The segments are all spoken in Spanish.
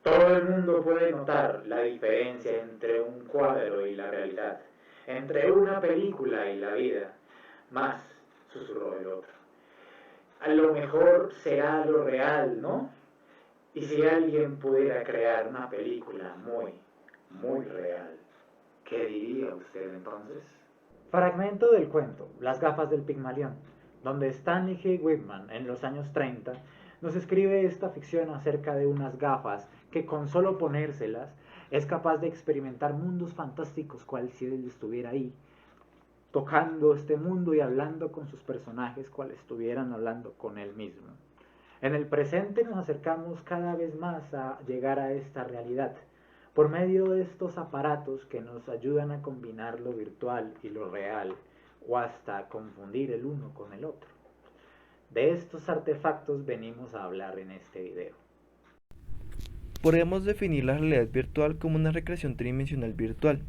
Todo el mundo puede notar la diferencia entre un cuadro y la realidad, entre una película y la vida, más, susurró el otro. A lo mejor será lo real, ¿no? Y si alguien pudiera crear una película muy, muy real, ¿qué diría usted entonces? Fragmento del cuento Las gafas del Pigmalión, donde Stanley G. Whitman, en los años 30, nos escribe esta ficción acerca de unas gafas que con solo ponérselas es capaz de experimentar mundos fantásticos cual si él estuviera ahí, tocando este mundo y hablando con sus personajes cual estuvieran hablando con él mismo. En el presente nos acercamos cada vez más a llegar a esta realidad por medio de estos aparatos que nos ayudan a combinar lo virtual y lo real o hasta confundir el uno con el otro. De estos artefactos venimos a hablar en este video. Podemos definir la realidad virtual como una recreación tridimensional virtual,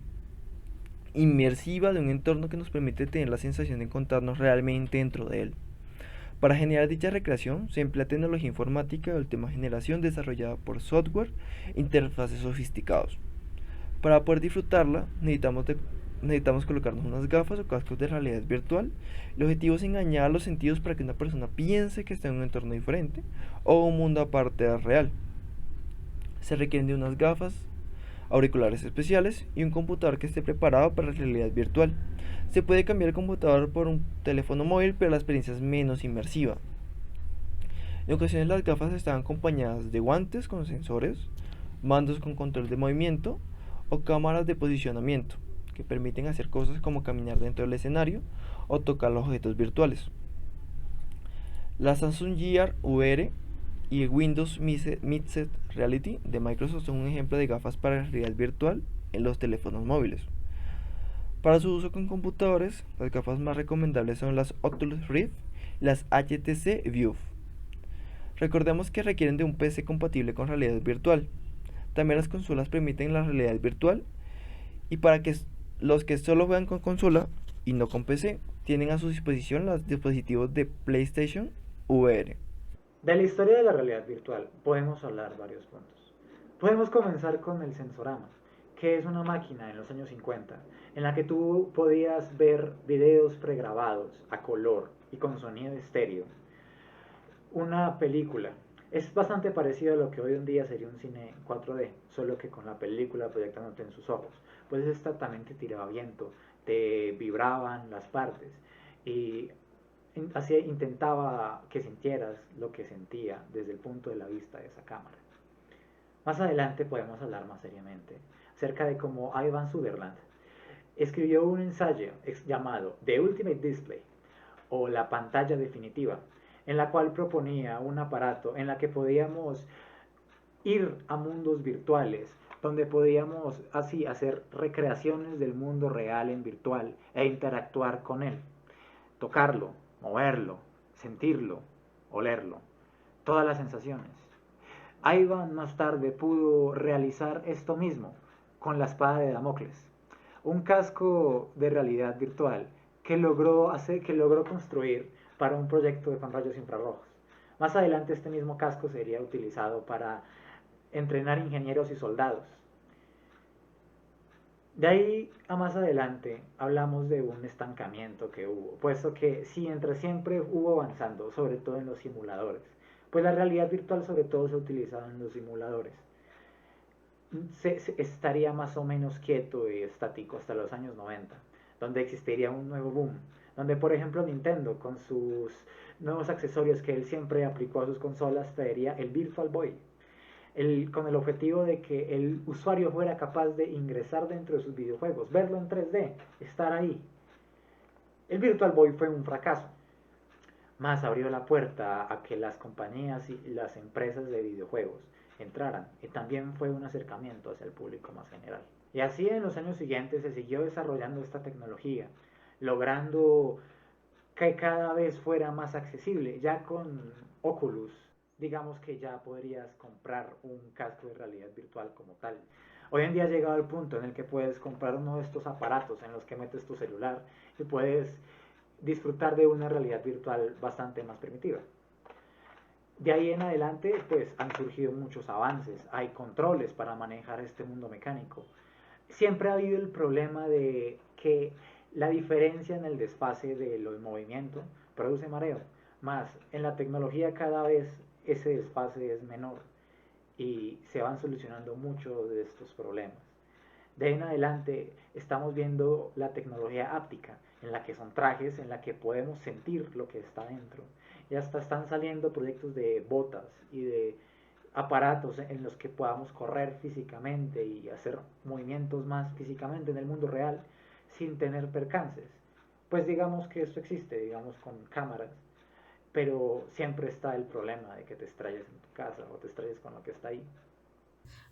inmersiva de un entorno que nos permite tener la sensación de encontrarnos realmente dentro de él. Para generar dicha recreación se emplea tecnología informática de última generación desarrollada por software e interfaces sofisticados. Para poder disfrutarla necesitamos colocarnos unas gafas o cascos de realidad virtual. El objetivo es engañar los sentidos para que una persona piense que está en un entorno diferente o un mundo aparte del real. Se requieren de unas gafas, auriculares especiales y un computador que esté preparado para la realidad virtual. Se puede cambiar el computador por un teléfono móvil, pero la experiencia es menos inmersiva. En ocasiones las gafas están acompañadas de guantes con sensores, mandos con control de movimiento o cámaras de posicionamiento que permiten hacer cosas como caminar dentro del escenario o tocar los objetos virtuales. La Samsung Gear VR y el Windows Mixed Reality de Microsoft son un ejemplo de gafas para realidad virtual en los teléfonos móviles. Para su uso con computadores, las gafas más recomendables son las Oculus Rift y las HTC Vive. Recordemos que requieren de un PC compatible con realidad virtual. También las consolas permiten la realidad virtual y para que los que solo juegan con consola y no con PC tienen a su disposición los dispositivos de PlayStation VR. De la historia de la realidad virtual podemos hablar varios puntos. Podemos comenzar con el Sensorama, que es una máquina en los años 50 en la que tú podías ver videos pregrabados a color y con sonido estéreo. Una película. Es bastante parecido a lo que hoy en día sería un cine 4D, solo que con la película proyectándote en sus ojos. Pues esta también te tiraba viento, te vibraban las partes y así intentaba que sintieras lo que sentía desde el punto de la vista de esa cámara. Más adelante podemos hablar más seriamente acerca de cómo Ivan Sutherland escribió un ensayo llamado The Ultimate Display o la pantalla definitiva, en la cual proponía un aparato en la que podíamos ir a mundos virtuales, donde podíamos así hacer recreaciones del mundo real en virtual e interactuar con él, tocarlo, moverlo, sentirlo, olerlo, todas las sensaciones. Ivan más tarde pudo realizar esto mismo con la espada de Damocles, un casco de realidad virtual que logró construir para un proyecto con rayos infrarrojos. Más adelante este mismo casco sería utilizado para entrenar ingenieros y soldados. De ahí a más adelante hablamos de un estancamiento que hubo, puesto que siempre hubo avanzando, sobre todo en los simuladores, pues la realidad virtual sobre todo se ha utilizado en los simuladores. Se estaría más o menos quieto y estático hasta los años 90, donde existiría un nuevo boom, donde por ejemplo Nintendo con sus nuevos accesorios que él siempre aplicó a sus consolas traería el Virtual Boy, con el objetivo de que el usuario fuera capaz de ingresar dentro de sus videojuegos, verlo en 3D, estar ahí. El Virtual Boy fue un fracaso, más abrió la puerta a que las compañías y las empresas de videojuegos entraran, y también fue un acercamiento hacia el público más general. Y así en los años siguientes se siguió desarrollando esta tecnología, logrando que cada vez fuera más accesible. Ya con Oculus, digamos que ya podrías comprar un casco de realidad virtual como tal. Hoy en día ha llegado al punto en el que puedes comprar uno de estos aparatos en los que metes tu celular y puedes disfrutar de una realidad virtual bastante más primitiva. De ahí en adelante, pues han surgido muchos avances, hay controles para manejar este mundo mecánico. Siempre ha habido el problema de que la diferencia en el desfase de los movimientos produce mareo, más en la tecnología cada vez ese desfase es menor y se van solucionando muchos de estos problemas. De ahí en adelante estamos viendo la tecnología áptica, en la que son trajes, en la que podemos sentir lo que está dentro. Y hasta están saliendo proyectos de botas y de aparatos en los que podamos correr físicamente y hacer movimientos más físicamente en el mundo real sin tener percances. Pues digamos que esto existe, digamos con cámaras, pero siempre está el problema de que te estrelles en tu casa o te estrelles con lo que está ahí.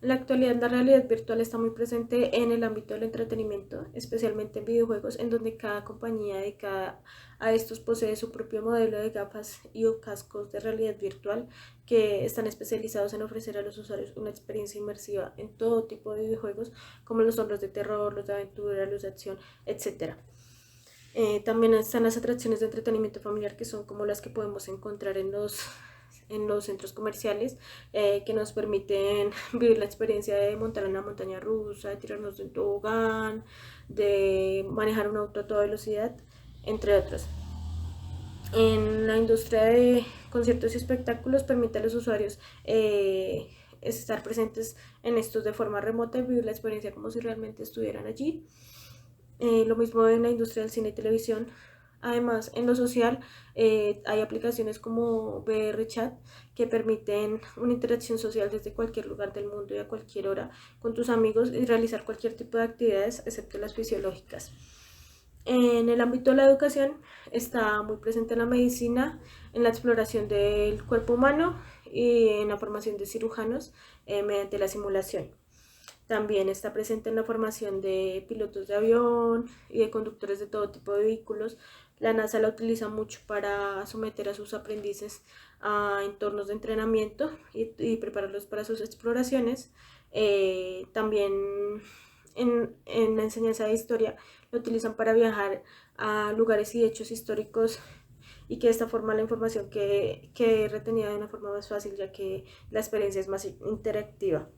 En la actualidad, la realidad virtual está muy presente en el ámbito del entretenimiento, especialmente en videojuegos, en donde cada compañía dedicada a estos posee su propio modelo de gafas y o cascos de realidad virtual que están especializados en ofrecer a los usuarios una experiencia inmersiva en todo tipo de videojuegos, como los son los de terror, los de aventura, los de acción, etc. También están las atracciones de entretenimiento familiar, que son como las que podemos encontrar en los centros comerciales, que nos permiten vivir la experiencia de montar en una montaña rusa, de tirarnos de un tobogán, de manejar un auto a toda velocidad, entre otros. En la industria de conciertos y espectáculos permite a los usuarios estar presentes en estos de forma remota y vivir la experiencia como si realmente estuvieran allí. Lo mismo en la industria del cine y televisión. Además, en lo social hay aplicaciones como VR Chat que permiten una interacción social desde cualquier lugar del mundo y a cualquier hora con tus amigos y realizar cualquier tipo de actividades excepto las fisiológicas. En el ámbito de la educación está muy presente la medicina, en la exploración del cuerpo humano y en la formación de cirujanos mediante la simulación. También está presente en la formación de pilotos de avión y de conductores de todo tipo de vehículos. La NASA la utiliza mucho para someter a sus aprendices a entornos de entrenamiento y prepararlos para sus exploraciones. También en la enseñanza de historia lo utilizan para viajar a lugares y hechos históricos y que de esta forma la información quede retenida de una forma más fácil, ya que la experiencia es más interactiva.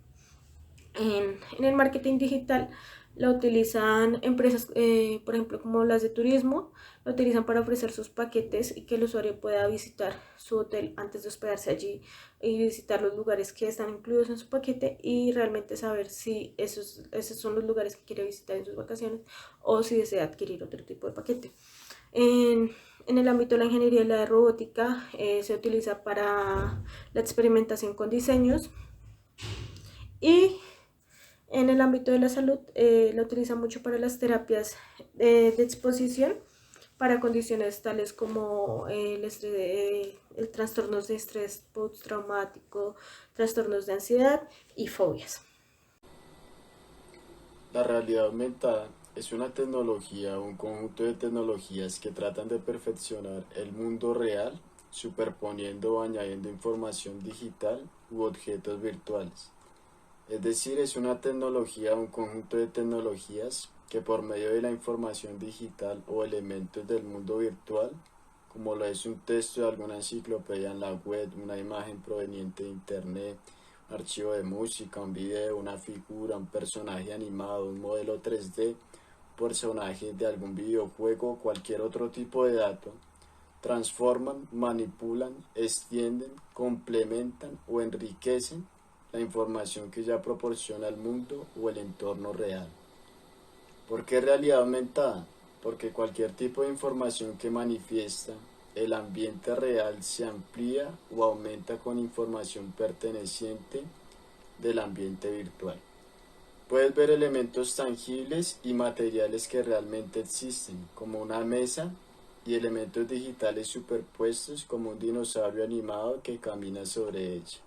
En el marketing digital la utilizan empresas, por ejemplo, como las de turismo, la utilizan para ofrecer sus paquetes y que el usuario pueda visitar su hotel antes de hospedarse allí y visitar los lugares que están incluidos en su paquete y realmente saber si esos son los lugares que quiere visitar en sus vacaciones o si desea adquirir otro tipo de paquete. En el ámbito de la ingeniería y la robótica se utiliza para la experimentación con diseños y en el ámbito de la salud la utiliza mucho para las terapias de exposición para condiciones tales como el trastornos de estrés postraumático, trastornos de ansiedad y fobias. La realidad aumentada es una tecnología o un conjunto de tecnologías que tratan de perfeccionar el mundo real, superponiendo o añadiendo información digital u objetos virtuales. Es decir, es una tecnología o un conjunto de tecnologías que por medio de la información digital o elementos del mundo virtual, como lo es un texto de alguna enciclopedia en la web, una imagen proveniente de internet, un archivo de música, un video, una figura, un personaje animado, un modelo 3D, personaje de algún videojuego o cualquier otro tipo de dato, transforman, manipulan, extienden, complementan o enriquecen la información que ya proporciona el mundo o el entorno real. ¿Por qué realidad aumentada? Porque cualquier tipo de información que manifiesta el ambiente real se amplía o aumenta con información perteneciente del ambiente virtual. Puedes ver elementos tangibles y materiales que realmente existen, como una mesa, y elementos digitales superpuestos como un dinosaurio animado que camina sobre ella,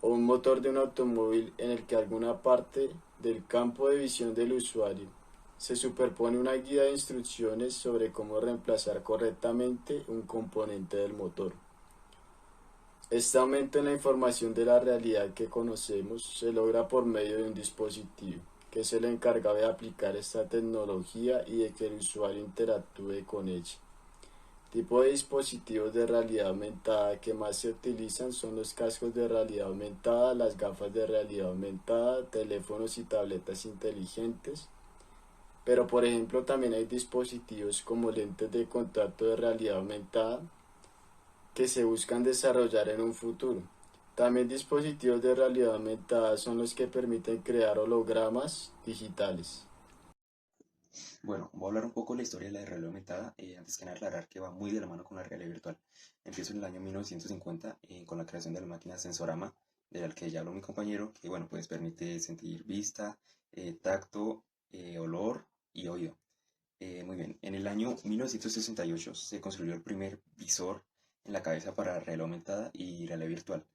o un motor de un automóvil en el que alguna parte del campo de visión del usuario se superpone una guía de instrucciones sobre cómo reemplazar correctamente un componente del motor. Este aumento en la información de la realidad que conocemos se logra por medio de un dispositivo, que es el encargado de aplicar esta tecnología y de que el usuario interactúe con ella. Tipo de dispositivos de realidad aumentada que más se utilizan son los cascos de realidad aumentada, las gafas de realidad aumentada, teléfonos y tabletas inteligentes. Pero por ejemplo también hay dispositivos como lentes de contacto de realidad aumentada que se buscan desarrollar en un futuro. También dispositivos de realidad aumentada son los que permiten crear hologramas digitales. Bueno, voy a hablar un poco de la historia de la realidad aumentada. Antes que nada aclarar que va muy de la mano con la realidad virtual. Empiezo en el año 1950 con la creación de la máquina Sensorama, de la que ya habló mi compañero, que bueno, pues permite sentir vista, tacto, olor y oído. Muy bien, en el año 1968 se construyó el primer visor en la cabeza para realidad aumentada y realidad virtual.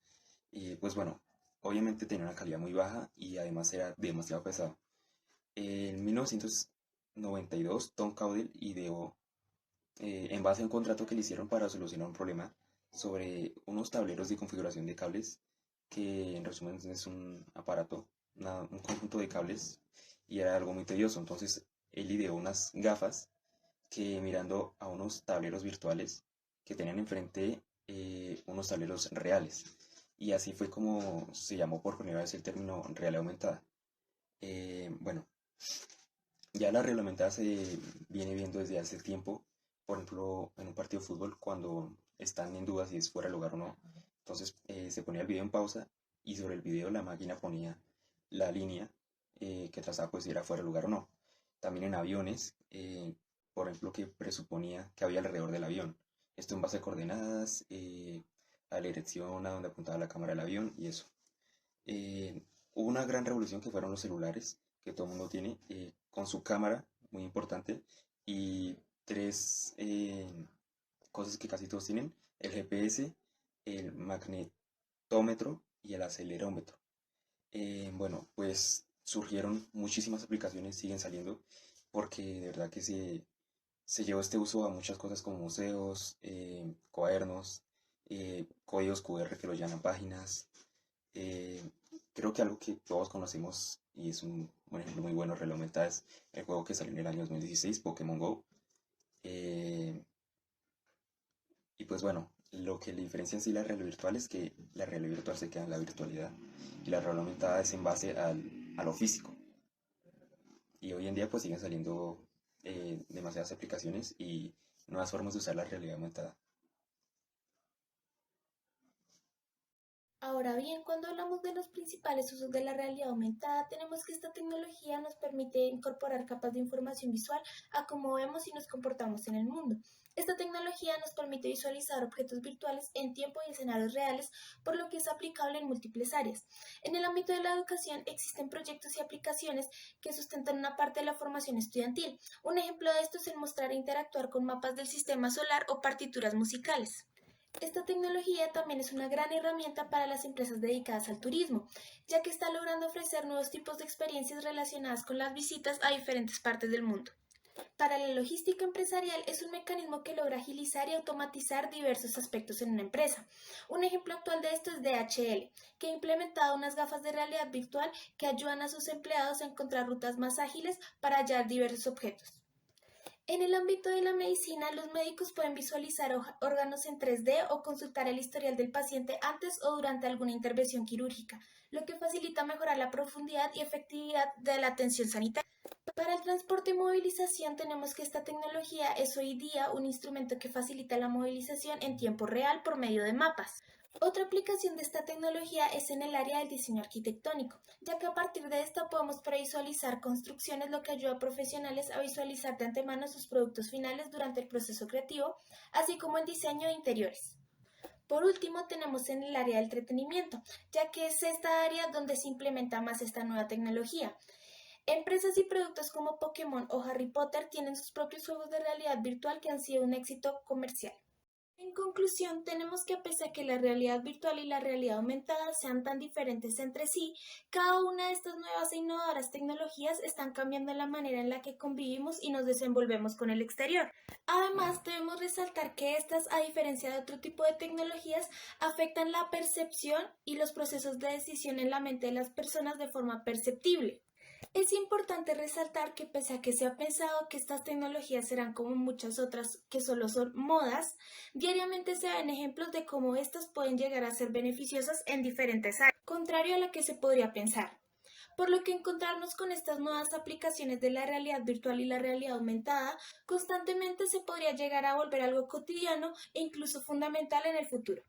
Pues bueno, obviamente tenía una calidad muy baja y además era demasiado pesado. En 1992, Tom Caudell ideó, en base a un contrato que le hicieron para solucionar un problema sobre unos tableros de configuración de cables, que en resumen es un aparato, un conjunto de cables, y era algo muy tedioso. Entonces, él ideó unas gafas que mirando a unos tableros virtuales que tenían enfrente unos tableros reales. Y así fue como se llamó por primera vez el término realidad aumentada. Bueno, ya la realidad aumentada se viene viendo desde hace tiempo, por ejemplo, en un partido de fútbol, cuando están en duda si es fuera de lugar o no. Entonces se ponía el video en pausa y sobre el video la máquina ponía la línea que trazaba pues si era fuera de lugar o no. También en aviones, por ejemplo, que presuponía que había alrededor del avión. Esto en base a coordenadas, a la dirección a donde apuntaba la cámara del avión y eso. Hubo una gran revolución que fueron los celulares, que todo el mundo tiene, con su cámara, muy importante, y tres cosas que casi todos tienen: el GPS, el magnetómetro y el acelerómetro. Bueno, pues surgieron muchísimas aplicaciones, siguen saliendo, porque de verdad que se llevó este uso a muchas cosas como museos, cuadernos, códigos QR que lo llaman páginas. eh, Creo que algo que todos conocemos y es un ejemplo muy bueno, realidad aumentada, es el juego que salió en el año 2016, Pokémon Go. Eh, y pues bueno, lo que le diferencia en sí la realidad virtual es que la realidad virtual se queda en la virtualidad y la realidad aumentada es en base a lo físico. Y hoy en día pues siguen saliendo demasiadas aplicaciones y nuevas formas de usar la realidad aumentada. Ahora bien, cuando hablamos de los principales usos de la realidad aumentada, tenemos que esta tecnología nos permite incorporar capas de información visual a cómo vemos y nos comportamos en el mundo. Esta tecnología nos permite visualizar objetos virtuales en tiempo y escenarios reales, por lo que es aplicable en múltiples áreas. En el ámbito de la educación existen proyectos y aplicaciones que sustentan una parte de la formación estudiantil. Un ejemplo de esto es el mostrar e interactuar con mapas del sistema solar o partituras musicales. Esta tecnología también es una gran herramienta para las empresas dedicadas al turismo, ya que está logrando ofrecer nuevos tipos de experiencias relacionadas con las visitas a diferentes partes del mundo. Para la logística empresarial es un mecanismo que logra agilizar y automatizar diversos aspectos en una empresa. Un ejemplo actual de esto es DHL, que ha implementado unas gafas de realidad virtual que ayudan a sus empleados a encontrar rutas más ágiles para hallar diversos objetos. En el ámbito de la medicina, los médicos pueden visualizar órganos en 3D o consultar el historial del paciente antes o durante alguna intervención quirúrgica, lo que facilita mejorar la profundidad y efectividad de la atención sanitaria. Para el transporte y movilización tenemos que esta tecnología es hoy día un instrumento que facilita la movilización en tiempo real por medio de mapas. Otra aplicación de esta tecnología es en el área del diseño arquitectónico, ya que a partir de esta podemos previsualizar construcciones, lo que ayuda a profesionales a visualizar de antemano sus productos finales durante el proceso creativo, así como en diseño de interiores. Por último, tenemos en el área del entretenimiento, ya que es esta área donde se implementa más esta nueva tecnología. Empresas y productos como Pokémon o Harry Potter tienen sus propios juegos de realidad virtual que han sido un éxito comercial. En conclusión, tenemos que a pesar de que la realidad virtual y la realidad aumentada sean tan diferentes entre sí, cada una de estas nuevas e innovadoras tecnologías están cambiando la manera en la que convivimos y nos desenvolvemos con el exterior. Además, debemos resaltar que estas, a diferencia de otro tipo de tecnologías, afectan la percepción y los procesos de decisión en la mente de las personas de forma perceptible. Es importante resaltar que pese a que se ha pensado que estas tecnologías serán como muchas otras que solo son modas, diariamente se ven ejemplos de cómo estas pueden llegar a ser beneficiosas en diferentes áreas, contrario a lo que se podría pensar. Por lo que encontrarnos con estas nuevas aplicaciones de la realidad virtual y la realidad aumentada constantemente se podría llegar a volver algo cotidiano e incluso fundamental en el futuro.